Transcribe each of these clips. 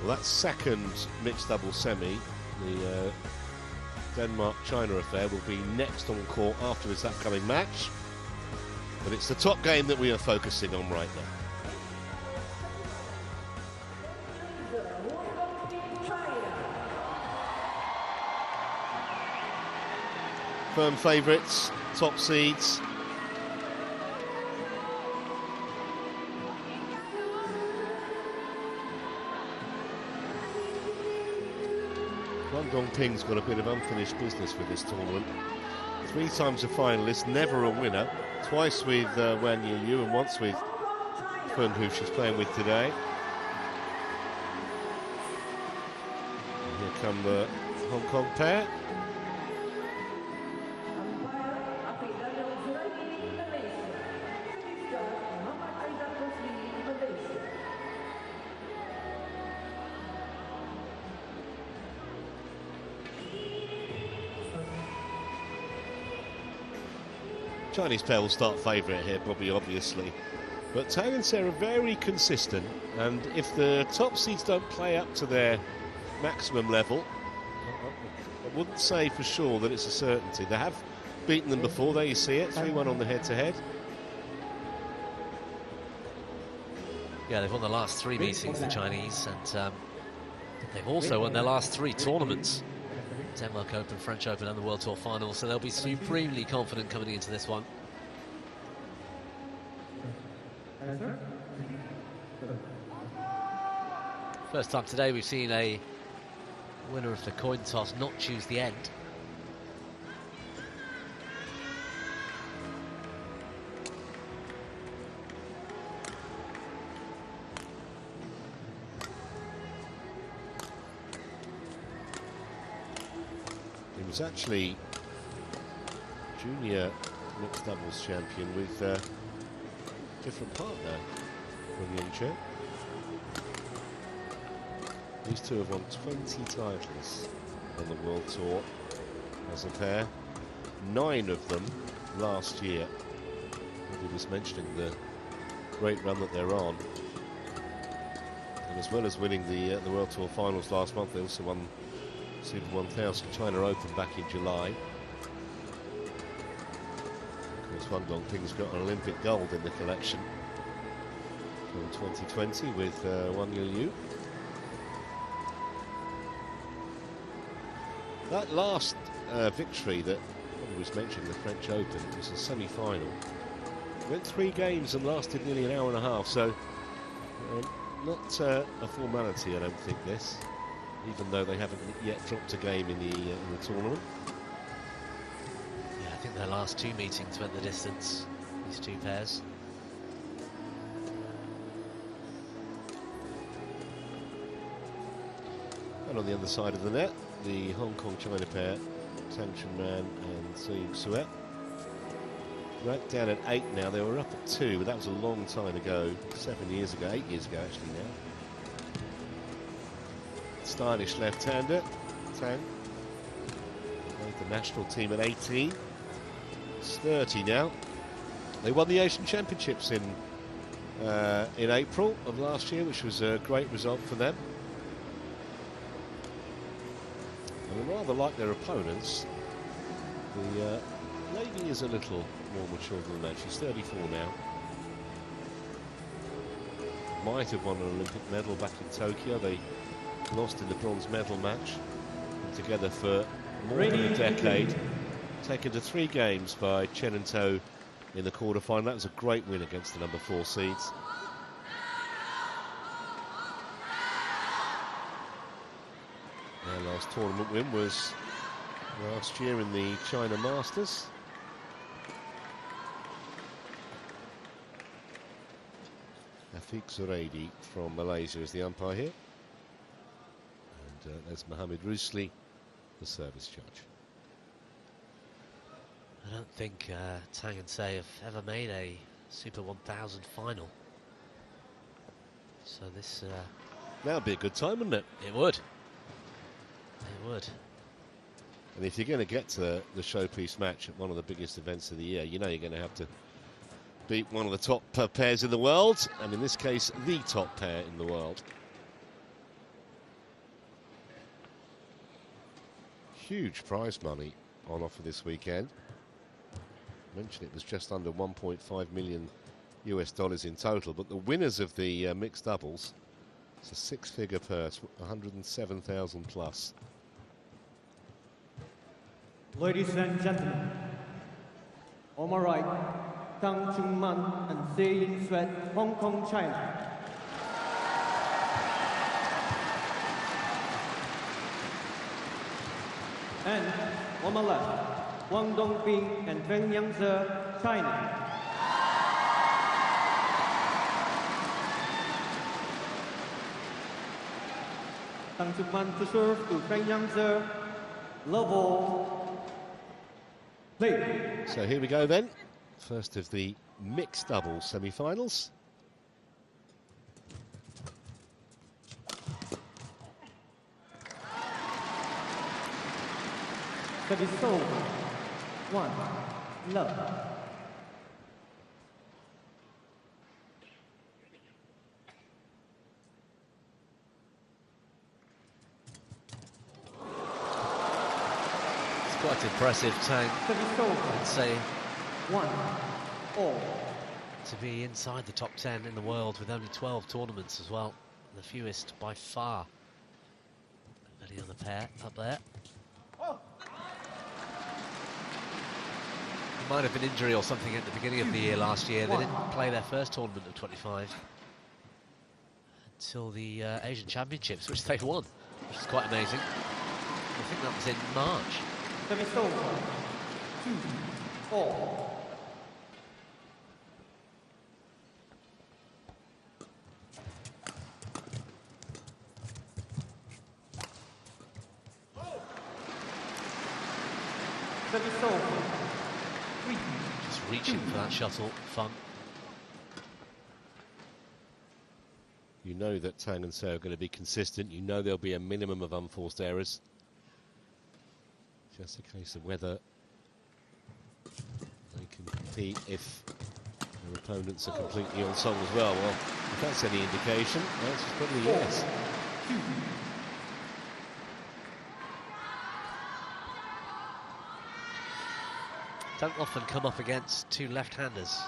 Well, that second mixed double semi, the Denmark-China affair, will be next on court after this upcoming match. But it's the top game that we are focusing on right now. Firm favourites, top seeds. Huang Ping's got a bit of unfinished business with this tournament. 3 times a finalist, never a winner. Twice with Wang Yu and once with Feng, who she's playing with today. And here come the Hong Kong pair. Chinese pair will start favourite here, probably, obviously. But Tang and Sarah are very consistent, and if the top seeds don't play up to their maximum level, I wouldn't say for sure that it's a certainty. They have beaten them before, there you see it, 3-1 on the head-to-head. Yeah, they've won the last 3 meetings, the Chinese, and they've also won their last 3 tournaments. Denmark Open, French Open and the World Tour Finals, so they'll be supremely confident coming into this one. First time today we've seen a winner of the coin toss not choose the end. He was actually junior mixed doubles champion with a different partner from Yingchen. These two have won 20 titles on the World Tour as a pair, 9 of them last year. He was mentioning the great run that they're on. And as well as winning the World Tour Finals last month, they also won Super 1000 China Open back in July. Of course, Huang Ping's got an Olympic gold in the collection from 2020 with Wang Yu. That last victory that was mentioned, the French Open, was a semi-final. Went 3 games and lasted nearly an hour and a half, so not a formality, I don't think, this, even though they haven't yet dropped a game in the tournament. Yeah, I think their last 2 meetings went the distance, these 2 pairs. And on the other side of the net, the Hong Kong-China pair, Tang Chunman and Zhou Suet. Right down at 8 now. They were up at 2, but that was a long time ago, 7 years ago, 8 years ago actually now. Stylish left-hander, Tang. Made the national team at 18. It's 30 now. They won the Asian Championships in April of last year, which was a great result for them. And rather like their opponents, the lady is a little more mature than that. She's 34 now. Might have won an Olympic medal back in Tokyo. They lost in the bronze medal match. Been together for more than a decade. Taken to 3 games by Chen and To in the quarterfinal. That was a great win against the number 4 seeds. Their last tournament win was last year in the China Masters. Afiq Zuraidi from Malaysia is the umpire here. And there's Mohammed Rusli, the service judge. I don't think Tang and Say have ever made a Super 1000 final. So this... that would be a good time, wouldn't it? It would. It would. And if you're going to get to the showpiece match at one of the biggest events of the year, you know you're going to have to beat one of the top pairs in the world, and in this case, the top pair in the world. huge prize money on offer this weekend. I mentioned it was just under 1.5 million US dollars in total, but the winners of the mixed doubles, it's a six-figure purse, 107,000 plus. Ladies and gentlemen, on my right, Tang and Sweat, Hong Kong, China. And on my left, Wang Dongping and Feng China. Tang to serve to Feng level play. So here we go then. First of the mixed doubles semi-finals. Service over. 1 love. It's quite impressive, Tang. I'd say 1-all. To be inside the top 10 in the world with only 12 tournaments as well. The fewest by far. Any other pair up there? Might have been injury or something at the beginning of the year last year. They didn't play their first tournament of 25 until the Asian Championships, which they won, which is quite amazing. I think that was in March. 2-all. Just reaching for that shuttle, Feng. You know that Tang and So are going to be consistent. You know there'll be a minimum of unforced errors. Just a case of whether they can compete if their opponents are completely on song as well. Well, if that's any indication, the answer's probably yes. Don't often come up against two left-handers,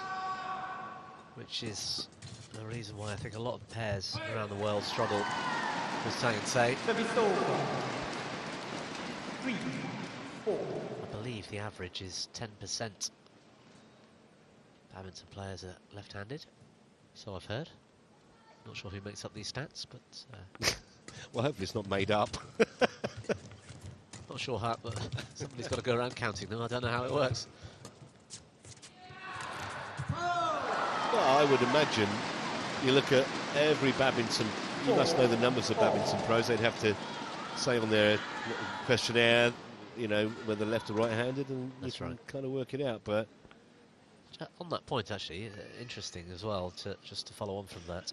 which is the reason why I think a lot of pairs around the world struggle with Tang and Sei. 3-4. I believe the average is 10%. Badminton players are left-handed, so I've heard. Not sure who makes up these stats, but well, hopefully it's not made up. not sure how, but somebody's got to go around counting them. I don't know how it works. Well, I would imagine you look at every badminton, you must know the numbers of badminton pros. They'd have to say on their questionnaire, you know, whether left or right-handed, and you can kind of work it out. But on that point, actually, interesting as well, just to follow on from that,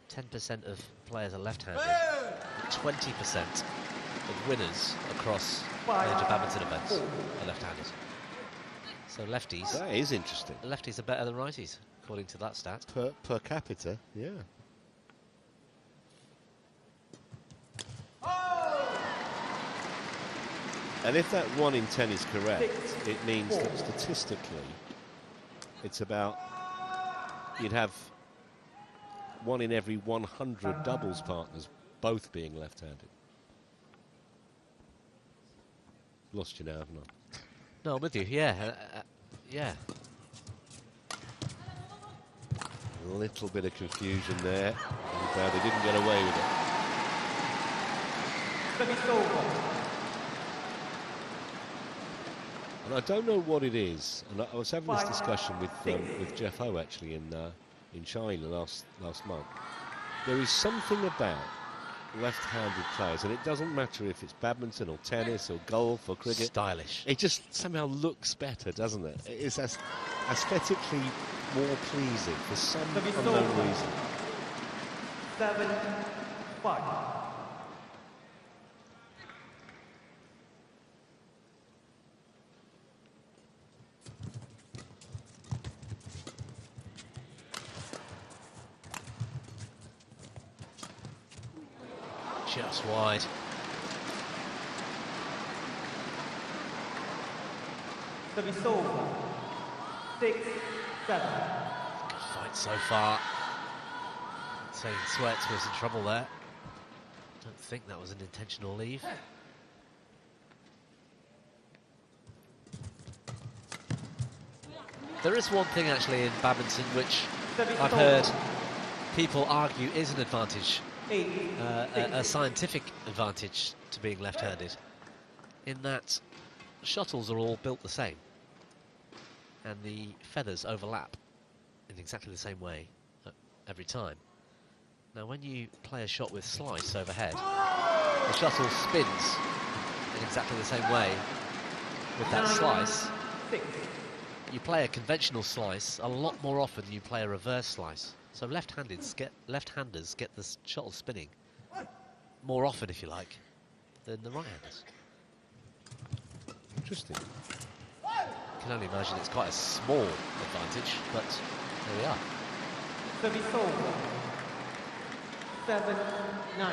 10% of players are left-handed, 20% of winners across major badminton events are left-handed. So lefties... That is interesting. Lefties are better than righties, according to that stat. Per capita, yeah. And if that 1 in 10 is correct, it means that statistically, it's about, you'd have 1 in every 100 doubles partners both being left-handed. Lost you now, haven't I? No, I'm with you, yeah. Yeah. A little bit of confusion there. They didn't get away with it. And I don't know what it is. And I was having this discussion with Jeff Ho actually in China last month. There is something about left-handed players, and it doesn't matter if it's badminton or tennis or golf or cricket. Stylish. It just somehow looks better, doesn't it? It's aesthetically more pleasing for some unknown reason. 7-5. Just wide. Service over. 6-7. Good fight so far. Saying Sweat was in trouble there. Don't think that was an intentional leave. There is one thing actually in badminton which I've heard people argue is an advantage, a scientific advantage to being left-handed, in that shuttles are all built the same and the feathers overlap in exactly the same way every time. Now when you play a shot with slice overhead, the shuttle spins in exactly the same way with that slice. You play a conventional slice a lot more often than you play a reverse slice. So left-handers get the shuttle spinning more often, if you like, than the right-handers. Interesting. I can only imagine it's quite a small advantage, but there we are. Service over. 7-9.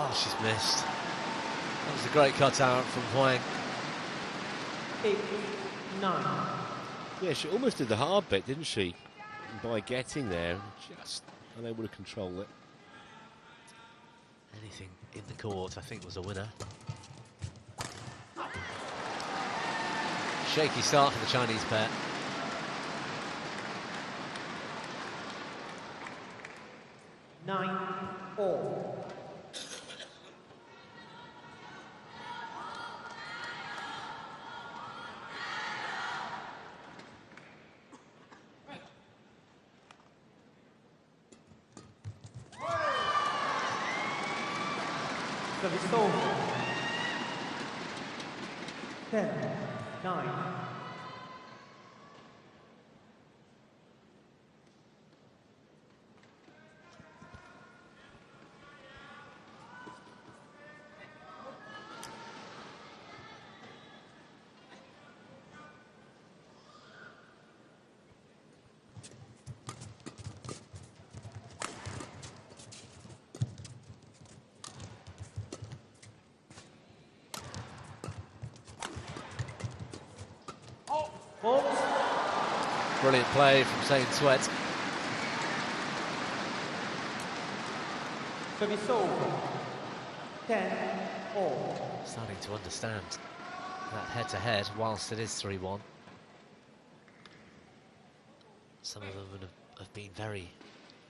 Oh, she's missed. That was a great cutout from Huang. 8-9. Yeah, she almost did the hard bit, didn't she? By getting there, just unable to control it. Anything in the court, I think, was a winner. Shaky start for the Chinese pair. Nine all. Service over. 10-9. Brilliant play from Saint Sweat. Service over. 10-all. Starting to understand that head-to-head, whilst it is 3-1. Some of them have been very,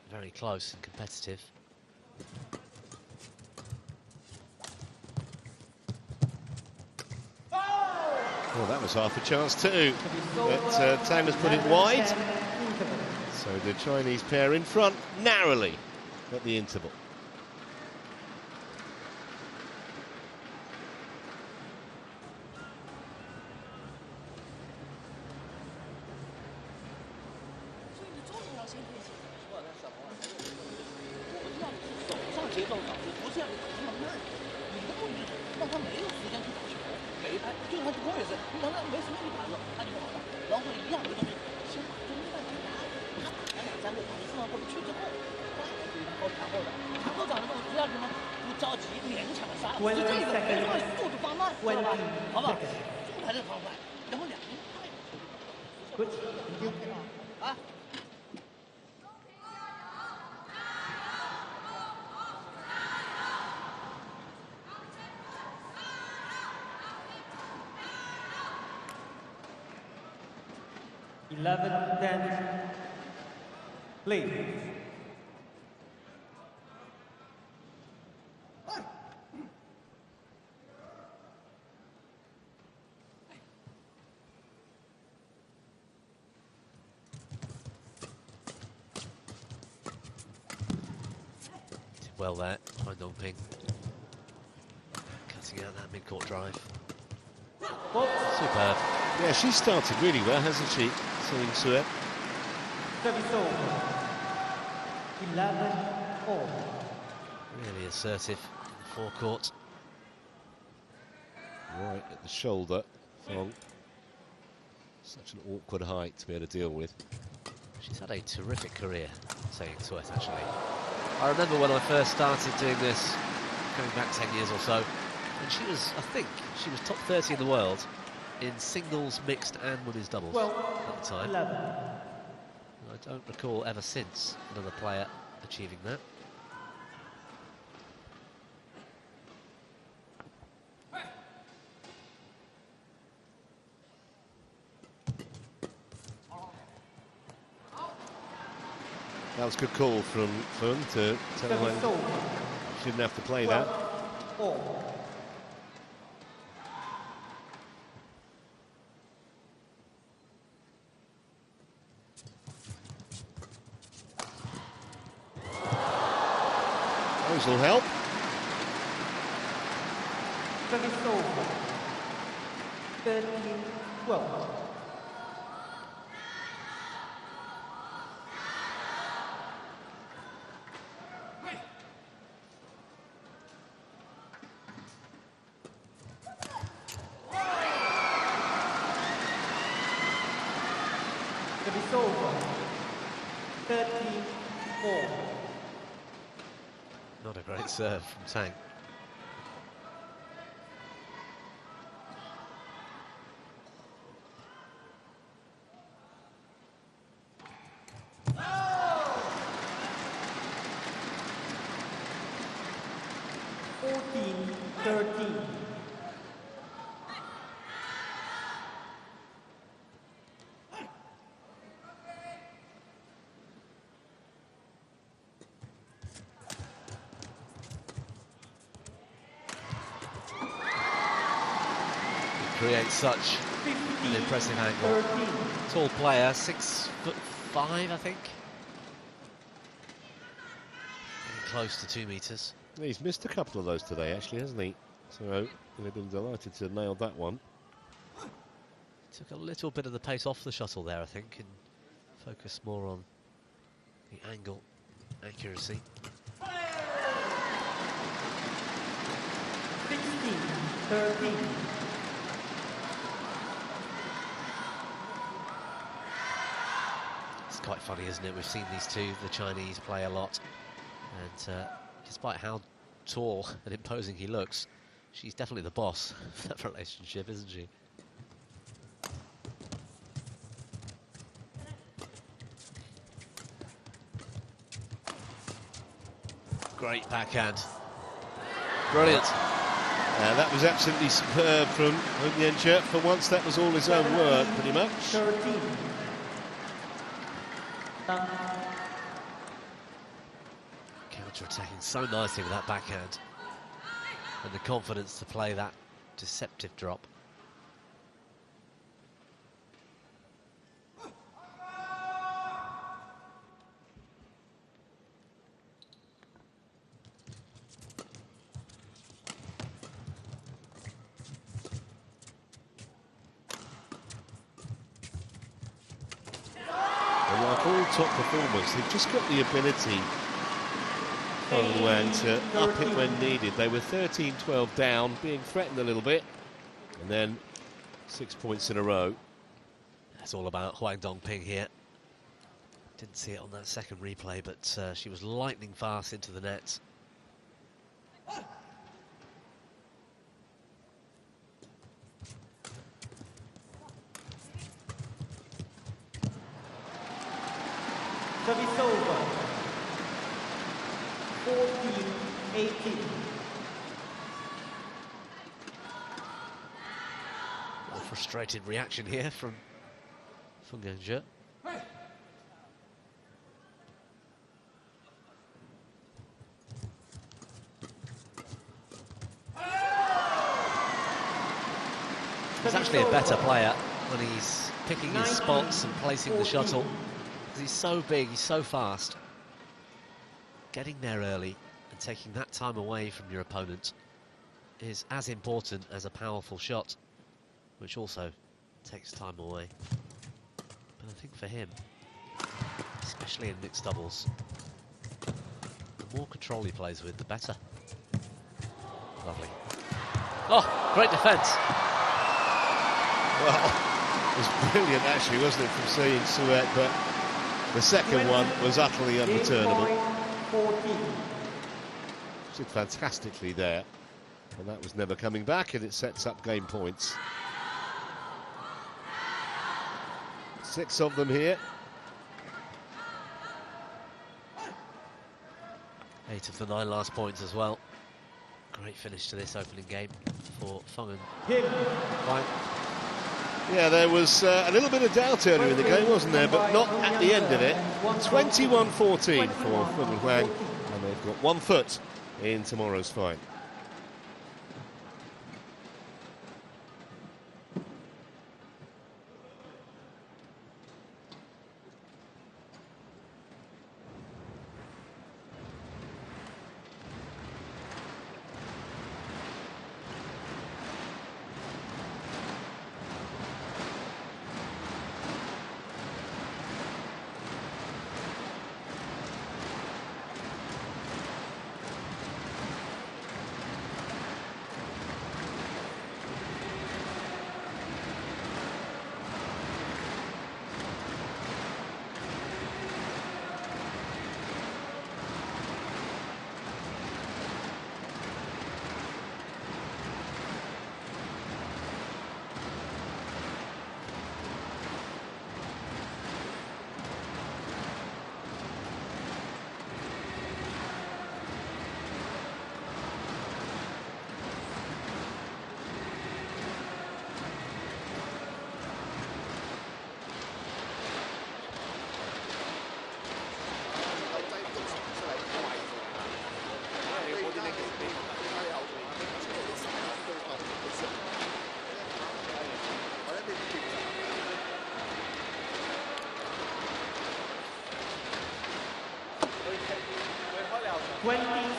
very close and competitive. Well, that was half a chance too, but Tang has put it wide. So the Chinese pair in front, narrowly, at the interval. Please. Did well there, Huang Dongping. Cutting out that mid-court drive. Superb. Yeah, she started really well, hasn't she? Seeing Sue. Service over. 11-all. Really assertive in the forecourt. right at the shoulder. Feng. Such an awkward height to be able to deal with. She's had a terrific career, saying Sweat, actually. I remember when I first started doing this, going back 10 years or so, and she was, I think, she was top 30 in the world in singles, mixed and women's doubles at the time. 11. I don't recall ever since another player achieving that. That was a good call from Feng to tell her she didn't have to play that. 4. Those will help. Service over. 13-12. Service over. 13-4. Not a great serve from Tang. Creates such an impressive angle. Tall player, 6'5", I think. Getting close to 2 meters. He's missed a couple of those today, actually, hasn't he? So they've been delighted to nail that one. Took a little bit of the pace off the shuttle there, I think, and focused more on the angle accuracy. 16-13. It's quite funny, isn't it? We've seen these two, the Chinese, play a lot, and despite how tall and imposing he looks, she's definitely the boss of that relationship, isn't she? Great backhand. Brilliant. That was absolutely superb from Huang. For once, that was all his own work, pretty much. 13. Tang. Counter-attacking so nicely with that backhand. And the confidence to play that deceptive drop. And like all top performers, they've just got the ability Huang to up it when needed. They were 13-12 down, being threatened a little bit, and then 6 points in a row. That's all about Huang Dongping here. Didn't see it on that second replay, but she was lightning fast into the nets. Service over. 14-18. A frustrated reaction here from Feng. He's actually a better player when he's picking his spots and placing the shuttle. Because he's so big, he's so fast. Getting there early and taking that time away from your opponent is as important as a powerful shot, which also takes time away. But I think for him, especially in mixed doubles, the more control he plays with, the better. Lovely. Oh, great defence. Well, it was brilliant actually, wasn't it, from seeing Suet, but the second one was utterly unreturnable. Did fantastically there, and that was never coming back, and it sets up game points. 6 of them here. 8 of the 9 last points as well. Great finish to this opening game for Feng and Huang. Yeah, there was a little bit of doubt earlier in the game, wasn't there? But not at the end of it. 21-14 for Feng and Huang, and they've got 1 foot in tomorrow's fight.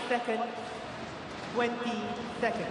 Seconds. 20 seconds.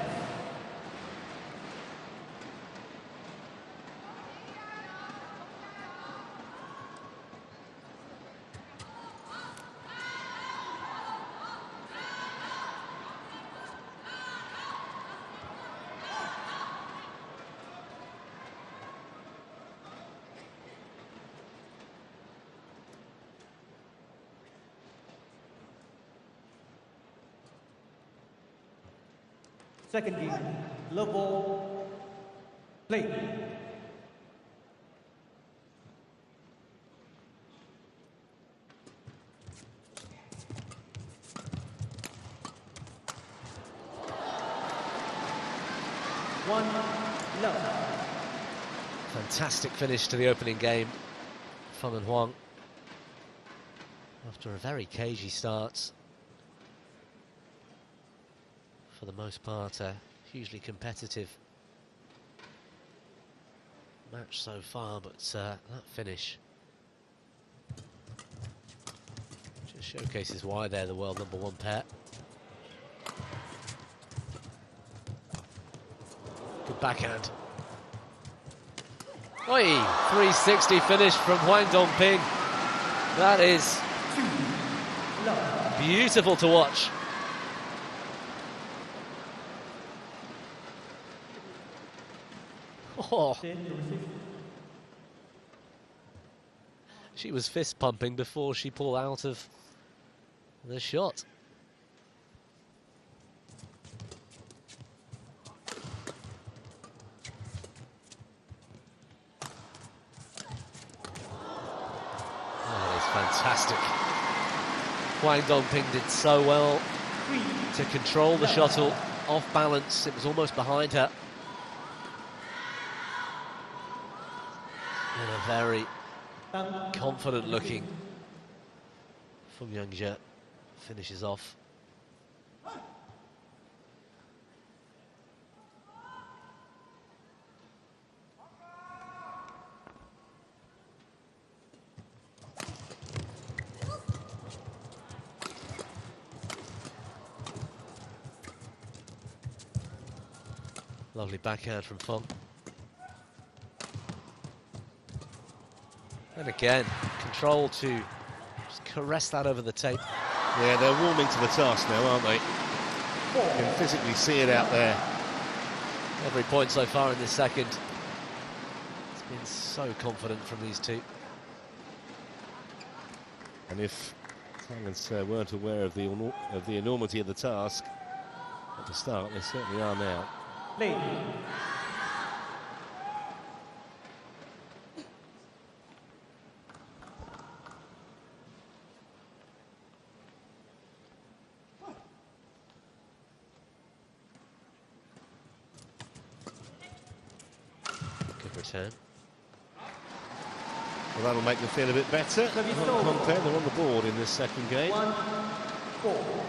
Second game, level play. One love. Fantastic finish to the opening game, Feng and Huang. After a very cagey start. For the most part, a hugely competitive match so far, but that finish just showcases why they're the world #1 pair. Good backhand. Oi! 360 finish from Huang Dongping. That is beautiful to watch. Oh. She was fist pumping before she pulled out of the shot. Oh, that is fantastic. Huang Dongping did so well to control the shuttle off balance. It was almost behind her. And a very confident looking Feng Yangzhe finishes off. Lovely backhand from Feng. And again, control to just caress that over the tape. Yeah, they're warming to the task now, aren't they? You can physically see it out there. Every point so far in this second. It's been so confident from these two. And if Tang and Se weren't aware of the enormity of the task at the start, they certainly are now. Lead. Good return. Well, that'll make them feel a bit better. Hong Kong pair, they're on the board in this second game. 1-4.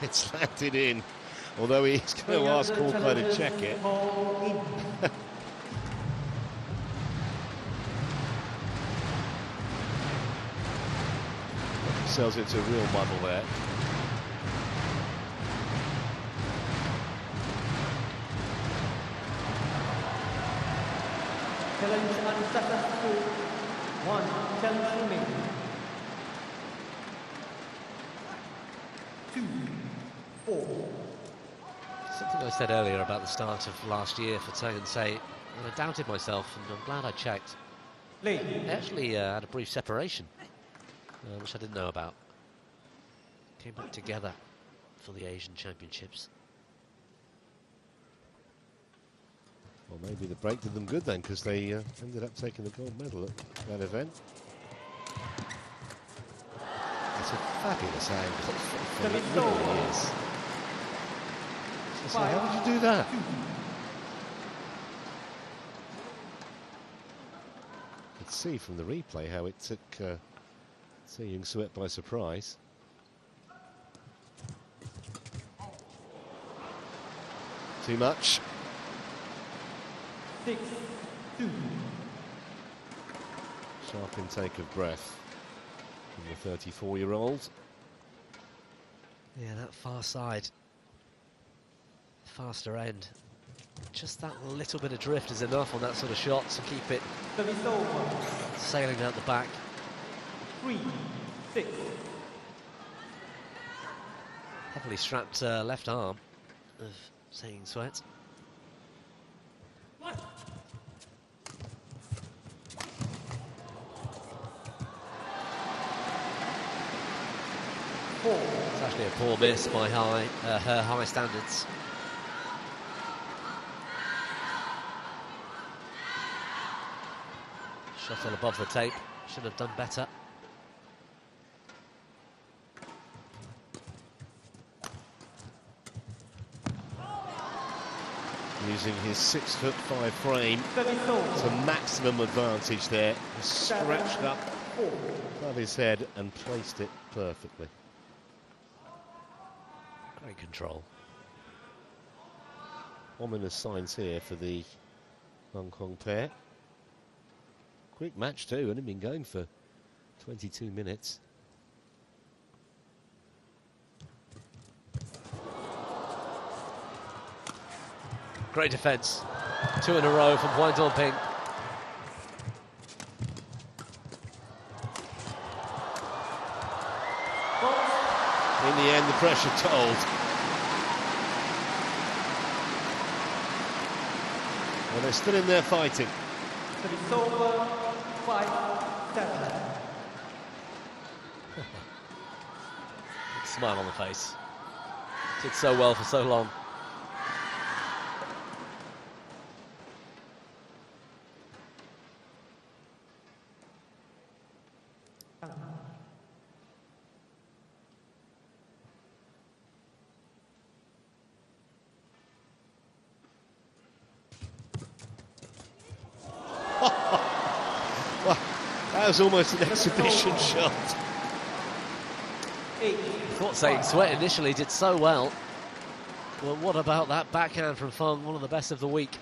It's landed in, although he's going to ask Hawkeye to check it. Sells into a real muddle there. Challenge unsuccessful. 1 challenge remaining. 2, 4. Something I said earlier about the start of last year for Tang and Se, and I doubted myself, and I'm glad I checked. Lead. They actually had a brief separation, which I didn't know about. Came back together for the Asian Championships. Well, maybe the break did them good then, because they ended up taking the gold medal at that event. It's a fabulous angle. It really is. So how did you do that? You could see from the replay how it took Se Young-Suet by surprise. Too much. 6-2. Sharp intake of breath from the 34-year-old. Yeah, that far side, faster end. Just that little bit of drift is enough on that sort of shot to keep it Service over. sailing out the back. 3-6. Heavily strapped left arm of Se Young-Suet. It's actually a poor miss by her high standards. Shuttle above the tape, should have done better. Using his 6'5" frame to maximum advantage there. Scratched up above his head and placed it perfectly. Great control. Ominous signs here for the Hong Kong pair. Quick match too, only been going for 22 minutes. Great defence. 2 in a row from Huang. In the end, the pressure told. Well, they're still in there fighting. Service over. 5-7. Smile on the face. Did so well for so long. Well, that was almost an exhibition shot. I thought Se Young-Suet initially did so well. Well, what about that backhand from Feng, one of the best of the week?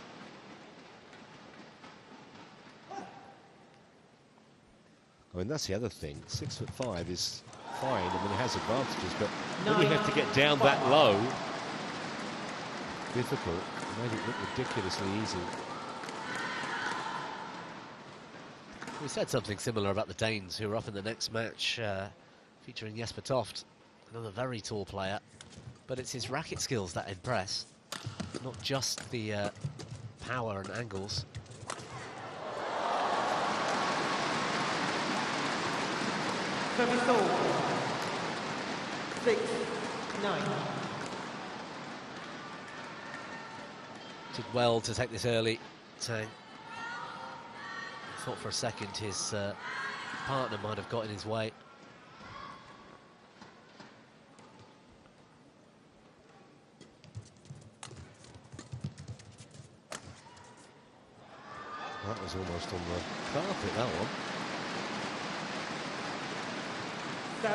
I mean, that's the other thing. 6'5" is fine. I mean, it has advantages, but when you have to get down that low, difficult. It made it look ridiculously easy. We said something similar about the Danes, who are up in the next match, featuring Jesper Toft, another very tall player. But it's his racket skills that impress, not just the power and angles. Service over. 6-9. Did well to take this early, Tang. Thought for a second his partner might have got in his way. That was almost on the carpet, that one. 7-9.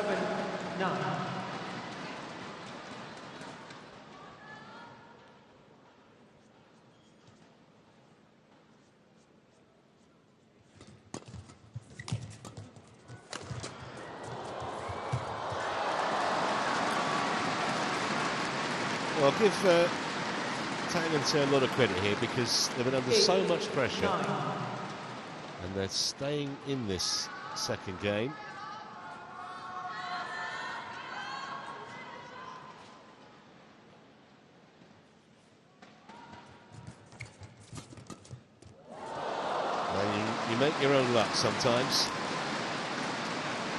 Well, I'll give Tang and Sir a lot of credit here because they've been under so much pressure and they're staying in this second game. You make your own luck sometimes.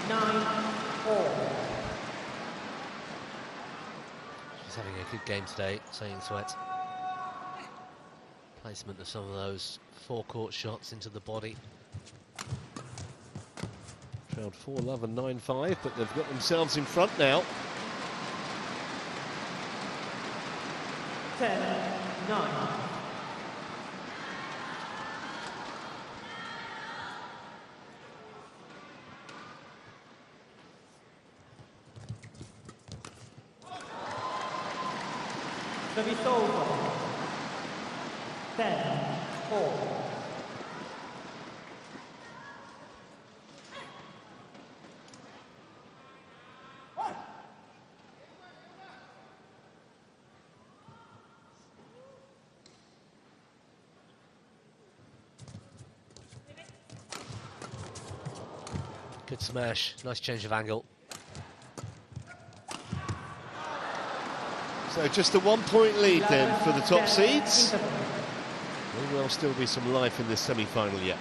9-4. She's having a good game today, Saying Sweat. Placement of some of those forecourt shots into the body. Trailed 4-love and 9-5, but they've got themselves in front now. 10-9. Service over. 10-4. Good smash, nice change of angle. So just a 1-point lead then for the top seeds. There will still be some life in this semi-final yet.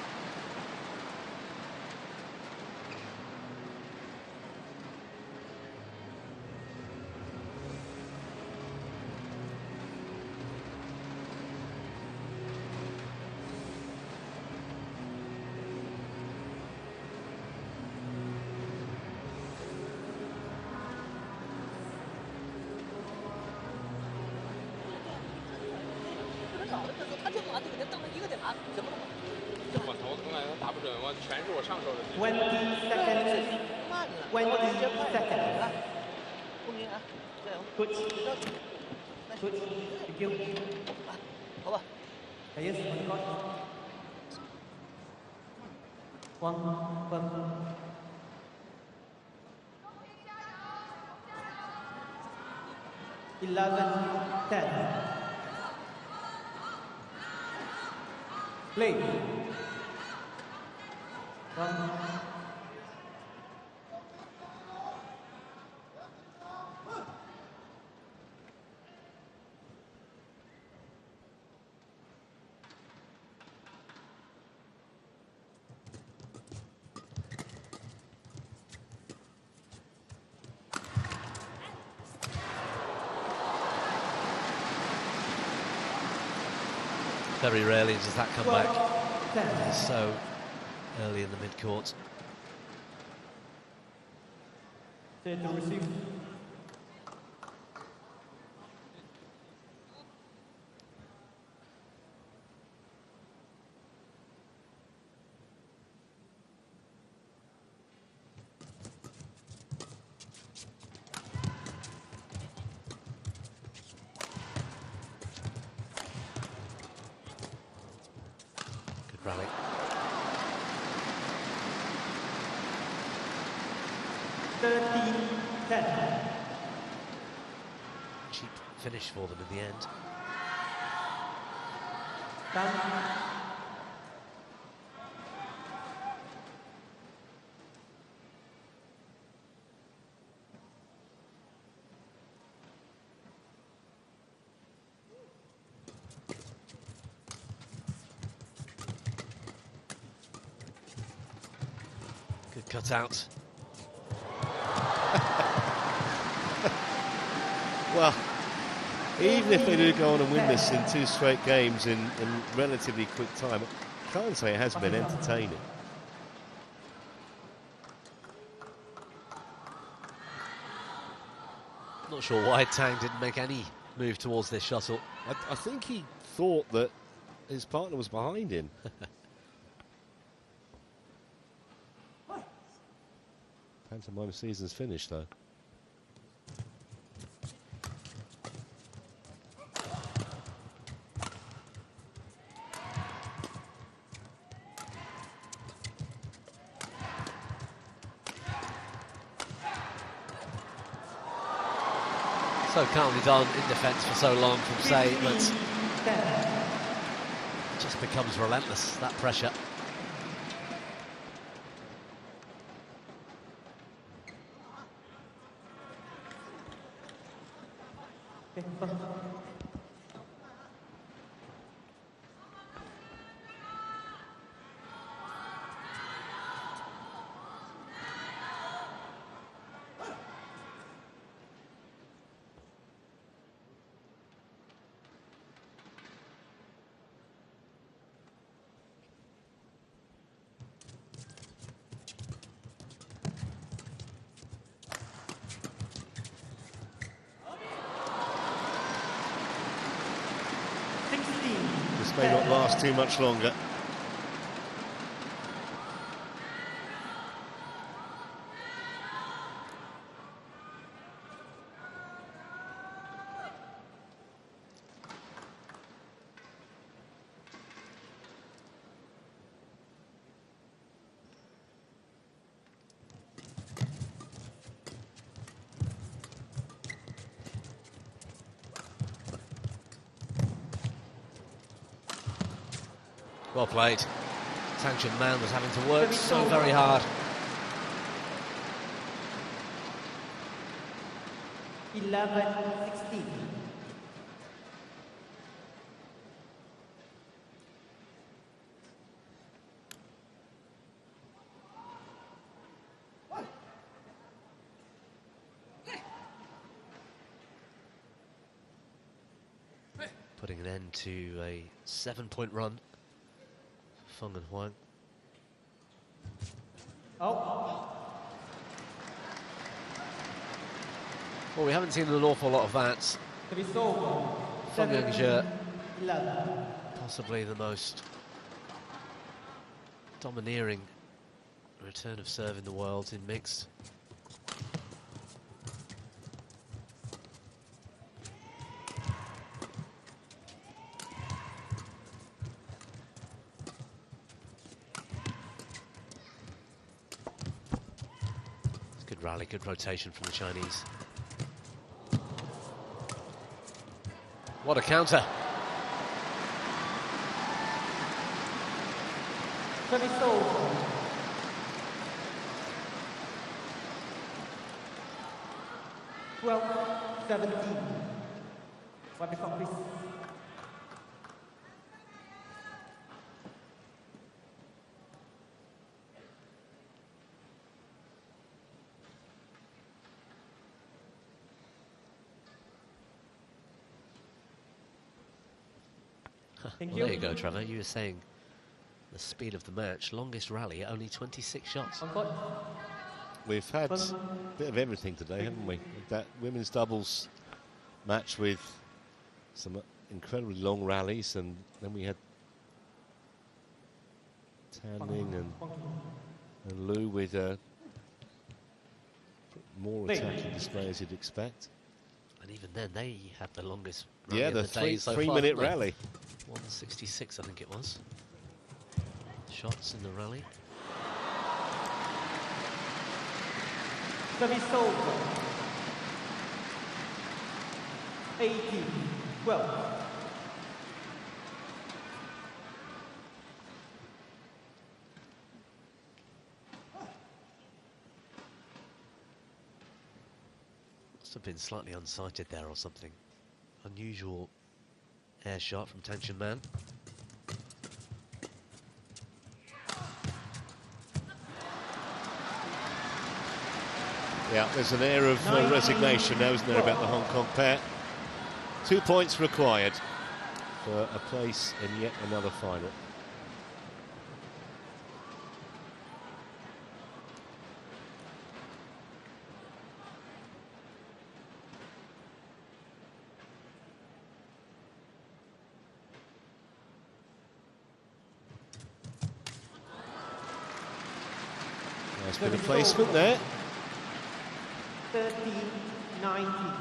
Huang, Feng. 11-10. Play. Huang. Very rarely does that come back so early in the mid-court. Set to receive. Rally. 13-10. Cheap finish for them in the end. Tang. Good cut out. Well, even if they do go on and win this in 2 straight games in relatively quick time, I can't say it hasn't been entertaining. Not sure why Tang didn't make any move towards this shuttle. I think he thought that his partner was behind him. Pantomime season's finished, though. So calmly done in defence for so long from Say, but it just becomes relentless, that pressure. This may not last too much longer. Well played. Tang Man was having to work so very hard. 11-16. Putting an end to a 7-point run. Feng and Huang. Oh. Well, we haven't seen an awful lot of that. Feng possibly the most domineering return of serve in the world in mixed. Good rally, good rotation from the Chinese. What a counter. Service over. 12-17. What before, please? Well, there you go, Trevor. You were saying the speed of the match, longest rally, only 26 shots. We've had a bit of everything today, haven't we? That women's doubles match with some incredibly long rallies, and then we had Tang and Lu with a more attacking display as you'd expect. And even then, they had the longest rally Yeah, of the day so far, 3-minute didn't they? rally. 166, I think it was. Shots in the rally. Service over. 18-12. Must have been slightly unsighted there or something. Unusual air shot from Tang Man. Yeah, there's an air of resignation now, isn't there, about the Hong Kong pair. 2 points required for a place in yet another final. Nice bit of placement there. 13-19.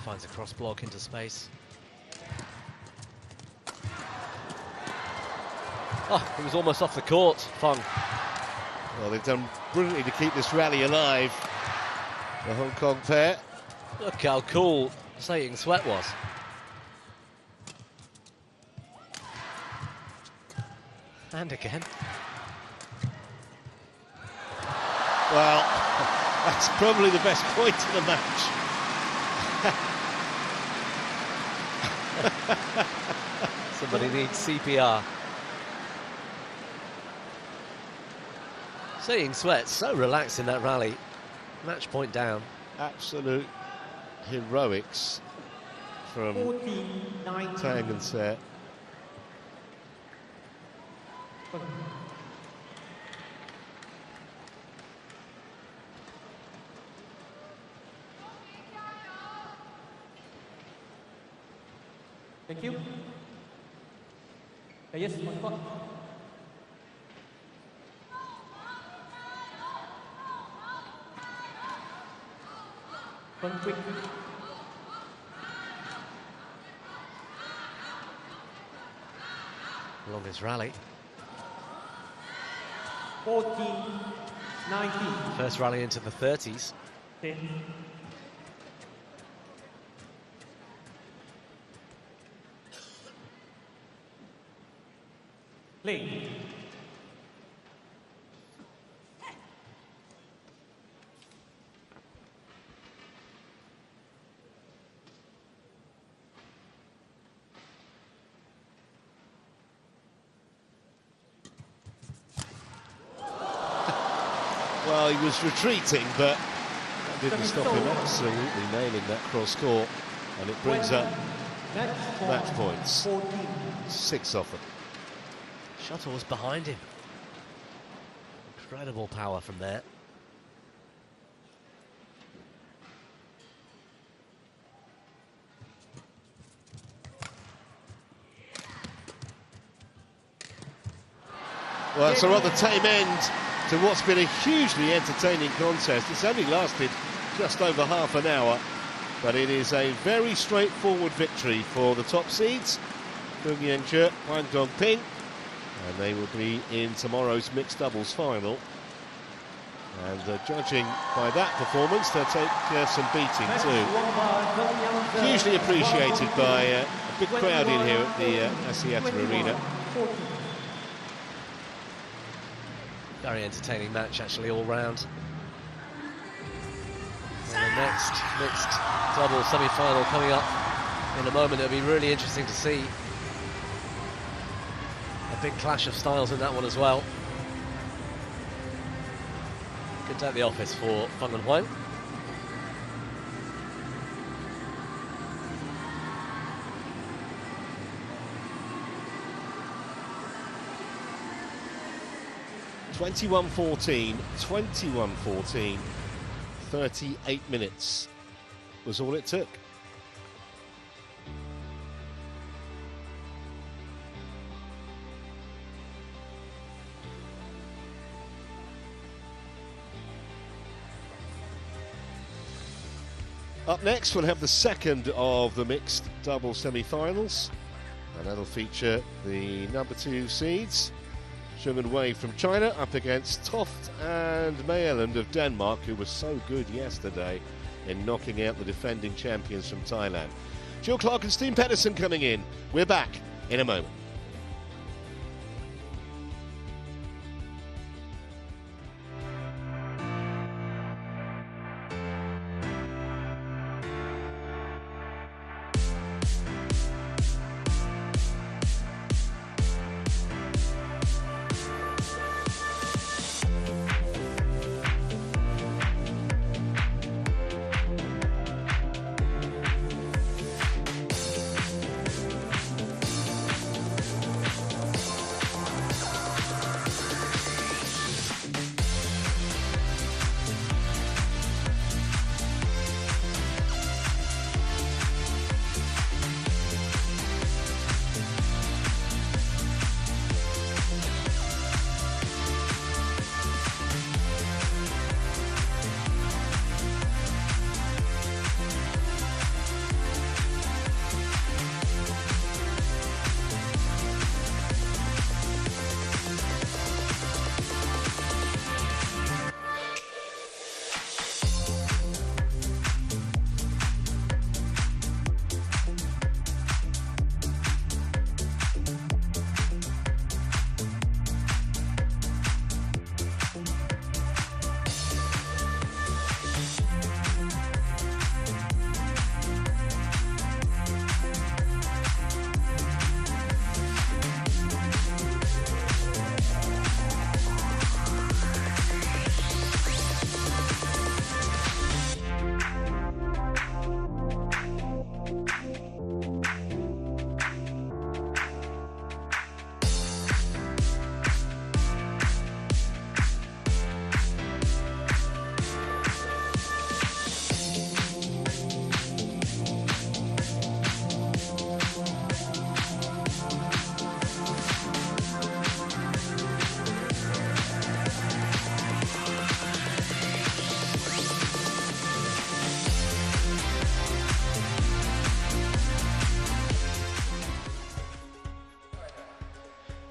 Finds a cross block into space. Oh, it was almost off the court, Feng. Well, they've done brilliantly to keep this rally alive, the Hong Kong pair. Look how cool Saying Sweat was. And again. Well, that's probably the best point of the match. Somebody needs CPR. Saying Sweat so relaxed in that rally. Match point down. Absolute heroics from 14-19. Tang and Set. Thank you. Yes, on spot. One quick. Longest rally. 14-19. First rally into the 30s. 10. Play. Well, he was retreating, but that didn't stop him absolutely nailing that cross court, and it brings up match points. 6 off them. Shuttle was behind him. Incredible power from there. Well, it's a rather tame end to what's been a hugely entertaining contest. It's only lasted just over half an hour, but it is a very straightforward victory for the top seeds, Feng Huang Dongping, and they will be in tomorrow's mixed doubles final. And judging by that performance, they'll take some beating too. Hugely appreciated by a big crowd in here at the Axiata Arena. Very entertaining match, actually, all round. And the next mixed double semi-final coming up in a moment. It'll be really interesting to see a big clash of styles in that one as well. Good day at the office for Feng and Huang. (21-14), 21-14, 38 minutes was all it took. Up next, we'll have the second of the mixed double semi-finals, and that'll feature the number 2 seeds, Huang and Wei from China, up against Toft and Mayeland of Denmark, who was so good yesterday in knocking out the defending champions from Thailand. Jill Clark and Steen Pedersen coming in. We're back in a moment.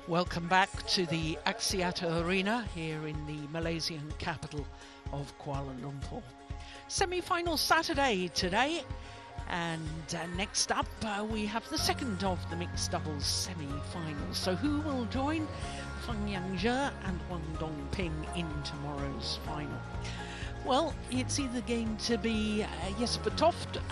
Welcome back to the Axiata Arena here in the Malaysian capital of Kuala Lumpur. Semi-final Saturday today, and next up we have the second of the mixed doubles semi-finals. So who will join Feng and Huang in tomorrow's final? Well, it's either going to be Jesper Toft and